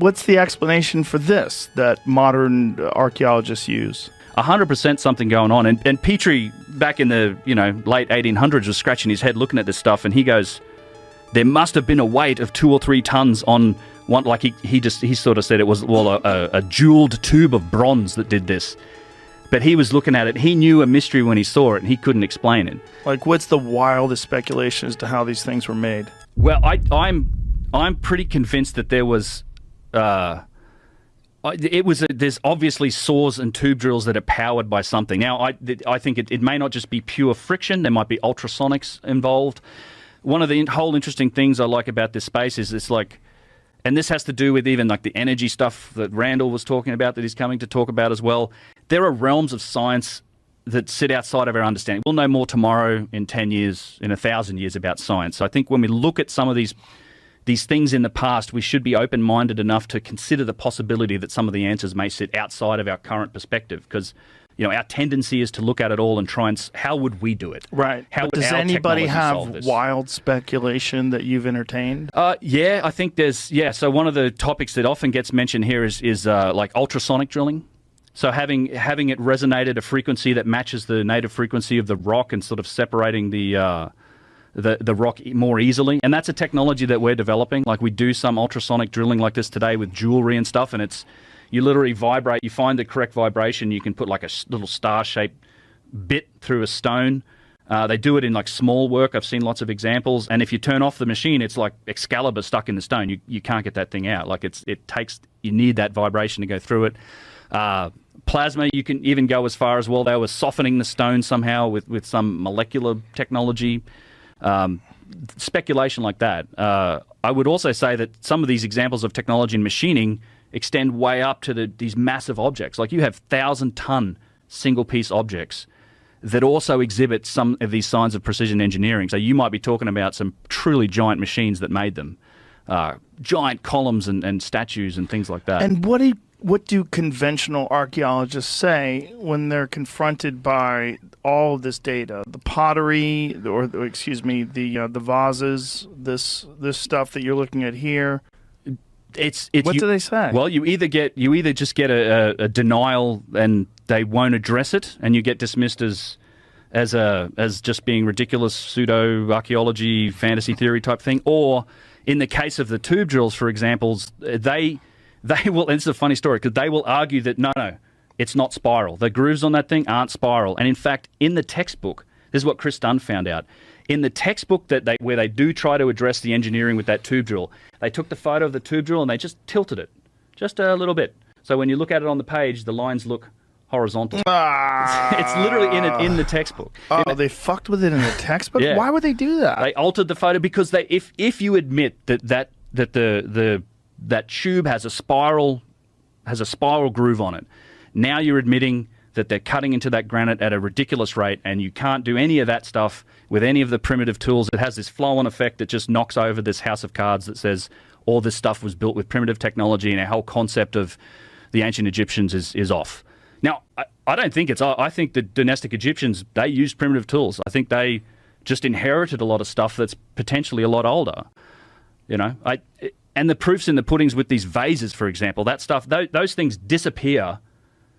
what's the explanation for this that modern archaeologists use? 100% something going on. And Petrie, back in the late 1800s, was scratching his head looking at this stuff, and he goes, there must have been a weight of 2 or 3 tons on one. Like he sort of said it was a jeweled tube of bronze that did this. But he was looking at it. He knew a mystery when he saw it, and he couldn't explain it. Like, what's the wildest speculation as to how these things were made? Well, I'm pretty convinced that there was. There's obviously saws and tube drills that are powered by something. Now, I think it may not just be pure friction. There might be ultrasonics involved. One of the whole interesting things I like about this space is it's like, and this has to do with even like the energy stuff that Randall was talking about that he's coming to talk about as well. There are realms of science that sit outside of our understanding. We'll know more tomorrow, in 10 years, in 1,000 years about science. So I think when we look at some of these things in the past, we should be open-minded enough to consider the possibility that some of the answers may sit outside of our current perspective, because our tendency is to look at it all and try and how would we do it? Right. Does anybody have wild speculation that you've entertained? Yeah, I think there's So one of the topics that often gets mentioned here is like ultrasonic drilling. So having it resonate at a frequency that matches the native frequency of the rock and sort of separating the rock more easily. And that's a technology that we're developing. Like, we do some ultrasonic drilling like this today with jewelry and stuff, and you literally vibrate. You find the correct vibration. You can put like a little star-shaped bit through a stone. They do it in like small work. I've seen lots of examples. And if you turn off the machine, it's like Excalibur stuck in the stone. You can't get that thing out. Like, you need that vibration to go through it. Plasma, you can even go as far as, well, they were softening the stone somehow with some molecular technology. Speculation like that. I would also say that some of these examples of technology and machining extend way up to these massive objects. Like, you have 1,000-ton single-piece objects that also exhibit some of these signs of precision engineering. So you might be talking about some truly giant machines that made them. Giant columns and statues and things like that. And what do conventional archaeologists say when they're confronted by all of this data? The pottery, or excuse me, the vases, this stuff that you're looking at here. What do they say? Well, you either just get a denial and they won't address it, and you get dismissed as just being ridiculous pseudo archaeology fantasy theory type thing, or in the case of the tube drills, for example, they will, and it's a funny story, because they will argue that no, it's not spiral. The grooves on that thing aren't spiral. And in fact, in the textbook, this is what Chris Dunn found out. In the textbook where they do try to address the engineering with that tube drill, they took the photo of the tube drill and they just tilted it, just a little bit. So when you look at it on the page, the lines look horizontal. It's literally in the textbook. Oh, they fucked with it in the textbook? Yeah. Why would they do that? They altered the photo because if you admit that tube has a spiral groove on it, now you're admitting that they're cutting into that granite at a ridiculous rate, and you can't do any of that stuff with any of the primitive tools. It has this flow-on effect that just knocks over this house of cards that says all this stuff was built with primitive technology, and our whole concept of the ancient Egyptians is off. Now, I don't think it's... I think the dynastic Egyptians, they used primitive tools. I think they just inherited a lot of stuff that's potentially a lot older. And the proof's in the puddings with these vases, for example. That stuff, those things disappear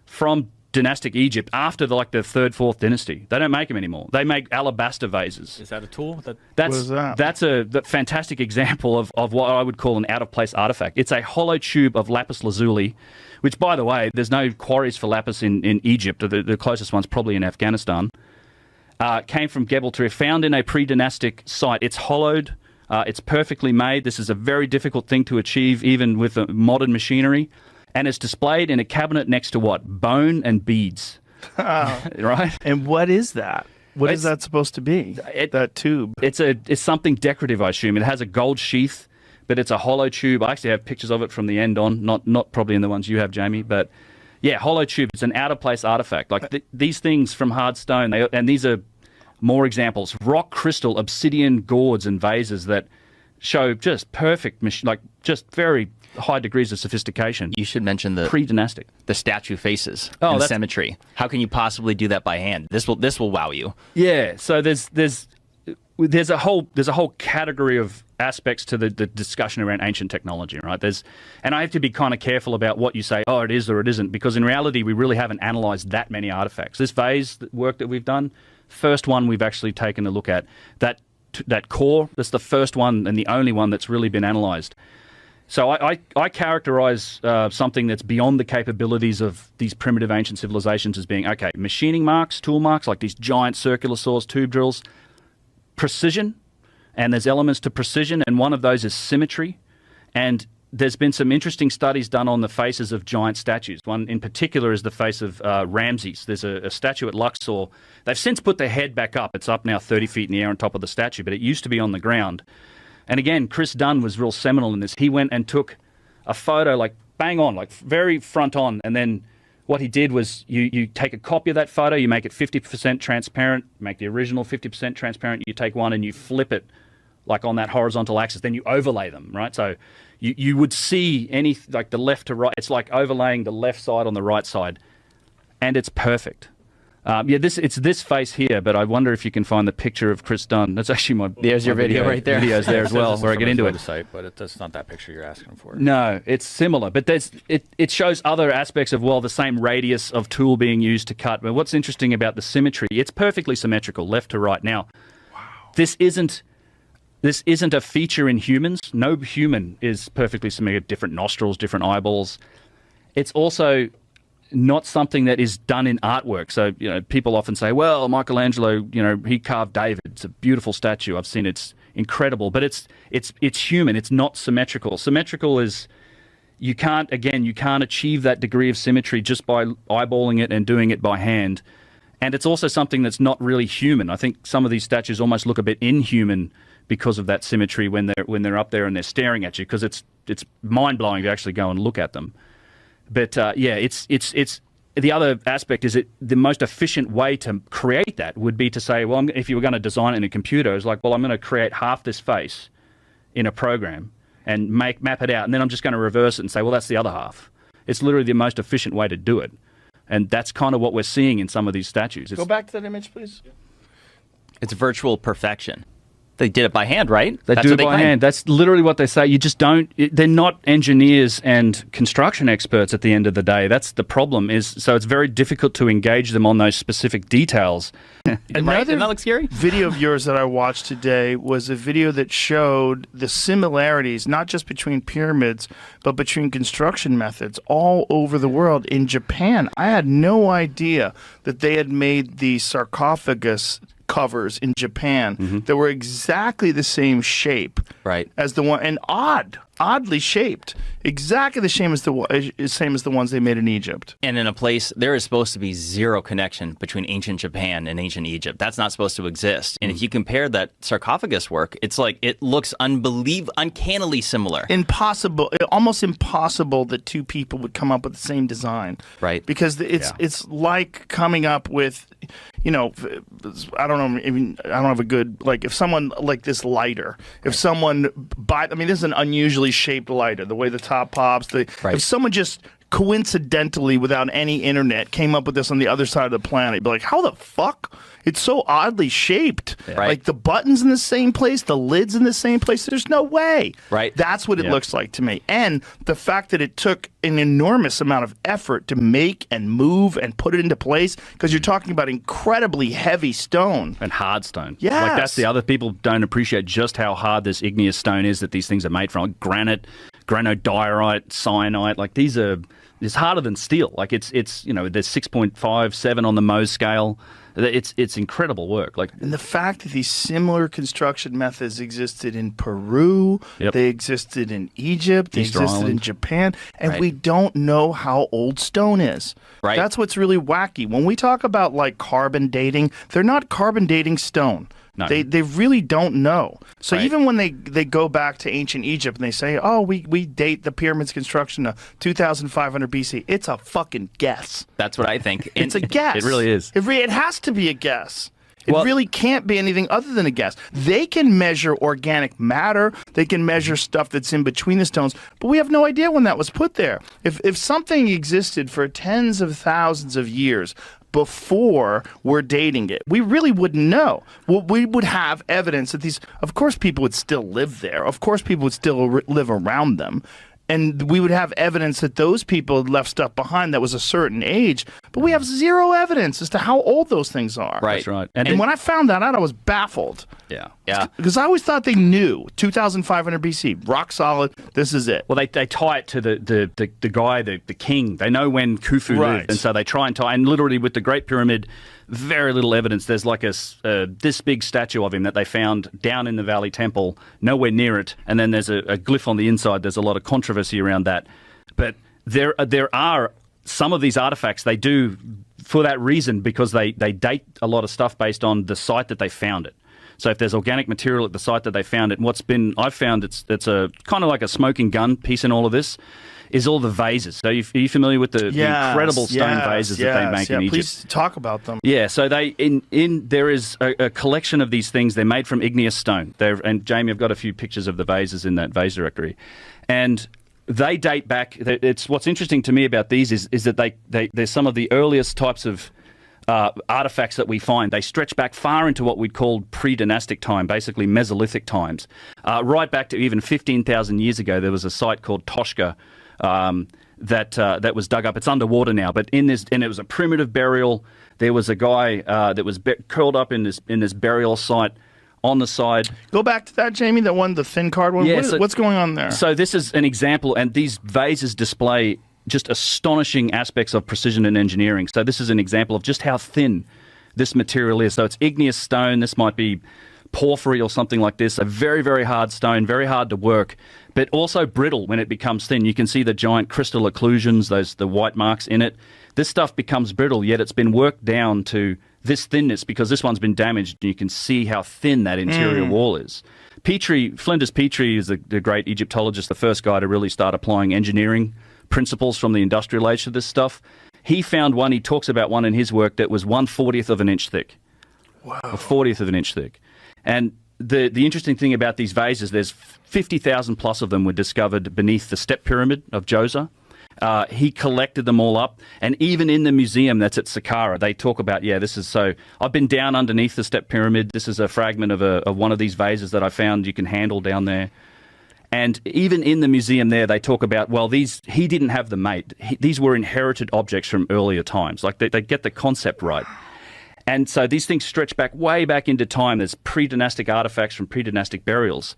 from dynastic Egypt after the third, fourth dynasty. They don't make them anymore. They make alabaster vases. Is that a tool? That's a fantastic example of what I would call an out-of-place artifact. It's a hollow tube of lapis lazuli, which, by the way, there's no quarries for lapis in Egypt. The closest one's probably in Afghanistan. Came from Gebel Tariq, found in a pre-dynastic site. It's hollowed. It's perfectly made. This is a very difficult thing to achieve, even with modern machinery. And it's displayed in a cabinet next to what? Bone and beads. Right? And what is that? What is that supposed to be? That tube? It's something decorative, I assume. It has a gold sheath, but it's a hollow tube. I actually have pictures of it from the end on, not probably in the ones you have, Jamie, but yeah, hollow tube. It's an out-of-place artifact. Like these things from hard stone, and these are more examples. Rock crystal, obsidian gourds and vases that show just perfect, just very high degrees of sophistication. You should mention the pre-dynastic, the statue faces and the symmetry. How can you possibly do that by hand? This will wow you. Yeah. So there's there's a whole category of aspects to the discussion around ancient technology, right? And I have to be kind of careful about what you say, oh, it is or it isn't, because in reality, we really haven't analysed that many artifacts. This vase work that we've done, first one we've actually taken a look at, that core, that's the first one and the only one that's really been analysed. So I characterise something that's beyond the capabilities of these primitive ancient civilizations as being, okay, machining marks, tool marks, like these giant circular saws, tube drills, precision, and there's elements to precision, and one of those is symmetry. And there's been some interesting studies done on the faces of giant statues. One in particular is the face of Ramses. There's a statue at Luxor. They've since put the head back up. It's up now 30 feet in the air on top of the statue, but it used to be on the ground. And again, Chris Dunn was real seminal in this. He went and took a photo, like bang on, like very front on, and then what he did was you take a copy of that photo, you make it 50% transparent, make the original 50% transparent, you take one and you flip it like on that horizontal axis, then you overlay them, right? So you would see any, like the left to right, it's like overlaying the left side on the right side, and it's perfect. It's this face here, but I wonder if you can find the picture of Chris Dunn. That's actually There's your video right there. Videos there as well, where I get into it. Website, but that's not that picture you're asking for. No, it's similar, but it shows other aspects of, well, the same radius of tool being used to cut. But what's interesting about the symmetry, it's perfectly symmetrical, left to right. Now, this isn't a feature in humans. No human is perfectly symmetrical, different nostrils, different eyeballs. It's also not something that is done in artwork. So, people often say, well, Michelangelo, he carved David. It's a beautiful statue. I've seen it's incredible, but it's human. It's not symmetrical. Symmetrical is, you can't achieve that degree of symmetry just by eyeballing it and doing it by hand. And it's also something that's not really human. I think some of these statues almost look a bit inhuman because of that symmetry when they're up there and they're staring at you, because it's mind-blowing to actually go and look at them. But it's the other aspect is the most efficient way to create that would be to say, well, if you were going to design it in a computer, it's like, well, I'm going to create half this face in a program and map it out, and then I'm just going to reverse it and say, well, that's the other half. It's literally the most efficient way to do it, and that's kind of what we're seeing in some of these statues. Go back to that image, please. It's virtual perfection. They did it by hand, right? They do it by hand. That's literally what they say. You just don't. They're not engineers and construction experts at the end of the day. That's the problem. So it's very difficult to engage them on those specific details. Another that look scary? Video of yours that I watched today was a video that showed the similarities, not just between pyramids, but between construction methods all over the world. In Japan, I had no idea that they had made the sarcophagus covers in Japan that were exactly the same shape as the one, and oddly shaped, exactly the same as the ones they made in Egypt. And in a place, there is supposed to be zero connection between ancient Japan and ancient Egypt. That's not supposed to exist. And if you compare that sarcophagus work, it's like it looks uncannily similar. Almost impossible that two people would come up with the same design. Right. Because it's like coming up with, I don't know, I don't have a good, like if someone, like this lighter, if someone this is an unusually shaped lighter, the way the top pops, if someone just coincidentally, without any internet, came up with this on the other side of the planet, you'd be like, how the fuck? It's so oddly shaped. Like the button's in the same place, the lid's in the same place. There's no way. That's what it looks like to me. And the fact that it took an enormous amount of effort to make and move and put it into place, because you're talking about incredibly heavy stone. And hard stone. Yes. Like that's the other, people don't appreciate just how hard this igneous stone is that these things are made from. Like granite, granodiorite, cyanite, like these are, it's harder than steel. Like it's there's 6.5, 7 on the Mohs scale. It's incredible work. And the fact that these similar construction methods existed in Peru, they existed in Egypt, they existed in Japan, and we don't know how old stone is. That's what's really wacky. When we talk about like carbon dating, they're not carbon dating stone. No. They really don't know. So even when they go back to ancient Egypt and they say, oh, we date the pyramid's construction to 2,500 BC, it's a fucking guess. That's what I think. It's a guess. It really is. It has to be a guess. It really can't be anything other than a guess. They can measure organic matter. They can measure stuff that's in between the stones, but we have no idea when that was put there. If something existed for tens of thousands of years before we're dating it. We really wouldn't know. Well, we would have evidence that of course, people would still live there. Of course, people would still live around them. And we would have evidence that those people had left stuff behind that was a certain age, but we have zero evidence as to how old those things are. Right. That's right. And when I found that out, I was baffled. Yeah. Yeah. Because I always thought they knew 2,500 BC, rock solid. This is it. Well, they tie it to the guy, the king. They know when Khufu lived, and so they try and tie. And literally, with the Great Pyramid, very little evidence. There's like this big statue of him that they found down in the Valley Temple, nowhere near it. And then there's a glyph on the inside. There's a lot of controversy around that. But there are some of these artifacts they do for that reason, because they date a lot of stuff based on the site that they found it. So if there's organic material at the site that they found it, and I've found it's a kind of like a smoking gun piece in all of this, is all the vases. So are you familiar with the incredible stone vases that they make in Egypt? Please talk about them. Yeah, so there is a collection of these things. They're made from igneous stone. And Jamie, I've got a few pictures of the vases in that vase directory, and they date back. It's what's interesting to me about these is that they're some of the earliest types of artifacts that we find. They stretch back far into what we'd call pre-dynastic time, basically Mesolithic times, right back to even 15,000 years ago. There was a site called Toshka that was dug up. It's underwater now, but and it was a primitive burial. There was a guy that was curled up in this burial site on the side. Go back to that, Jamie, that one, the thin card one. Yeah, What's going on there? So this is an example, and these vases display just astonishing aspects of precision and engineering. So this is an example of just how thin this material is. So it's igneous stone. This might be porphyry or something like this. A very, very hard stone, very hard to work, but also brittle when it becomes thin. You can see the giant crystal occlusions, the white marks in it. This stuff becomes brittle, yet it's been worked down to this thinness because this one's been damaged, and you can see how thin that interior wall is. Flinders Petrie is the great Egyptologist, the first guy to really start applying engineering principles from the industrial age to this stuff. He found one, he talks about one in his work that was 1/40th of an inch thick. Wow. A 40th of an inch thick. And the interesting thing about these vases, there's 50,000 plus of them were discovered beneath the step pyramid of Giza. He collected them all up, and even in the museum that's at Saqqara, they talk about, this is so. I've been down underneath the step pyramid. This is a fragment of one of these vases that I found you can handle down there. And even in the museum there, they talk about, he didn't have them made. These were inherited objects from earlier times. Like they get the concept right. And so these things stretch way back into time. There's pre-dynastic artifacts from pre-dynastic burials.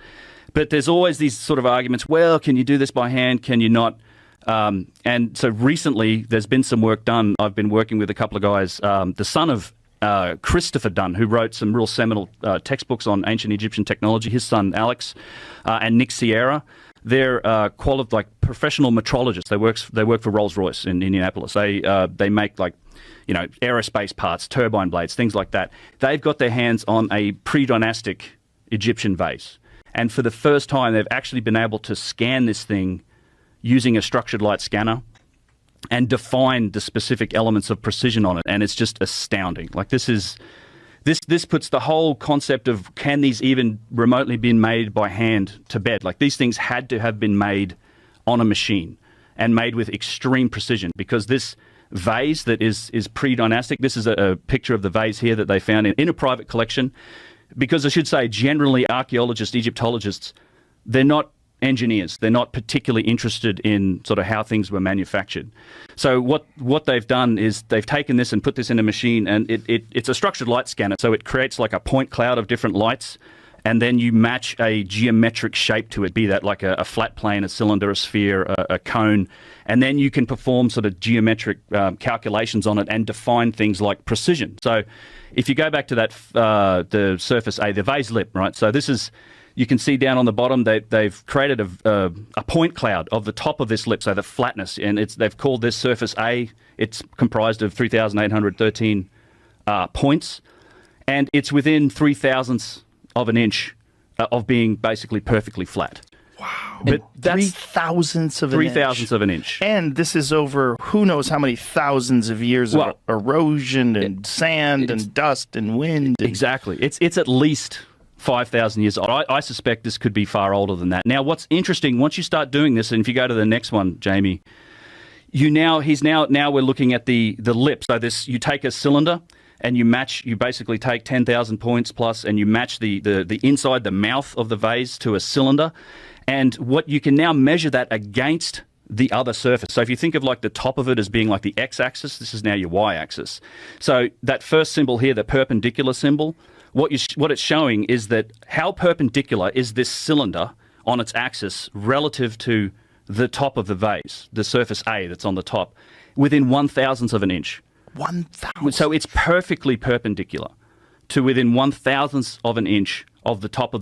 But there's always these sort of arguments, can you do this by hand? Can you not? And so recently, there's been some work done. I've been working with a couple of guys, the son of Christopher Dunn, who wrote some real seminal textbooks on ancient Egyptian technology, his son Alex, and Nick Sierra. They're professional metrologists. They work for Rolls-Royce in Indianapolis. They make aerospace parts, turbine blades, things like that. They've got their hands on a pre-dynastic Egyptian vase. And for the first time, they've actually been able to scan this thing using a structured light scanner and define the specific elements of precision on it. And it's just astounding. Like this puts the whole concept of can these even remotely been made by hand to bed. Like these things had to have been made on a machine and made with extreme precision, because this vase that is pre-dynastic, this is a picture of the vase here that they found in a private collection. Because I should say, generally archaeologists, Egyptologists, they're not engineers. They're not particularly interested in sort of how things were manufactured. So what they've done is they've taken this and put this in a machine, and it's a structured light scanner. So it creates like a point cloud of different lights, and then you match a geometric shape to it, be that like a flat plane, a cylinder, a sphere, a cone, and then you can perform sort of geometric calculations on it and define things like precision. So if you go back to that, the surface A, the vase lip, right? So this is, you can see down on the bottom, they've created a point cloud of the top of this lip, so the flatness, and they've called this surface A. It's comprised of 3,813 points, and it's within 0.003 of an inch of being basically perfectly flat. Wow. But that's 0.003 of an inch. 0.003 of an inch. And this is over who knows how many thousands of years of erosion and sand and dust and wind. Exactly. It's at least 5,000 years old. I suspect this could be far older than that. Now, what's interesting, once you start doing this, and if you go to the next one, Jamie, now we're looking at the lip. So you take a cylinder and you basically take 10,000 points plus, and you match the inside, the mouth of the vase to a cylinder. And what you can now measure that against the other surface. So if you think of like the top of it as being like the x-axis, this is now your y-axis. So that first symbol here, the perpendicular symbol, what it's showing is that how perpendicular is this cylinder on its axis relative to the top of the vase, the surface A that's on the top, within 1/1000th of an inch. 1,000. So it's perfectly perpendicular to within 1/1000th of an inch of the top of the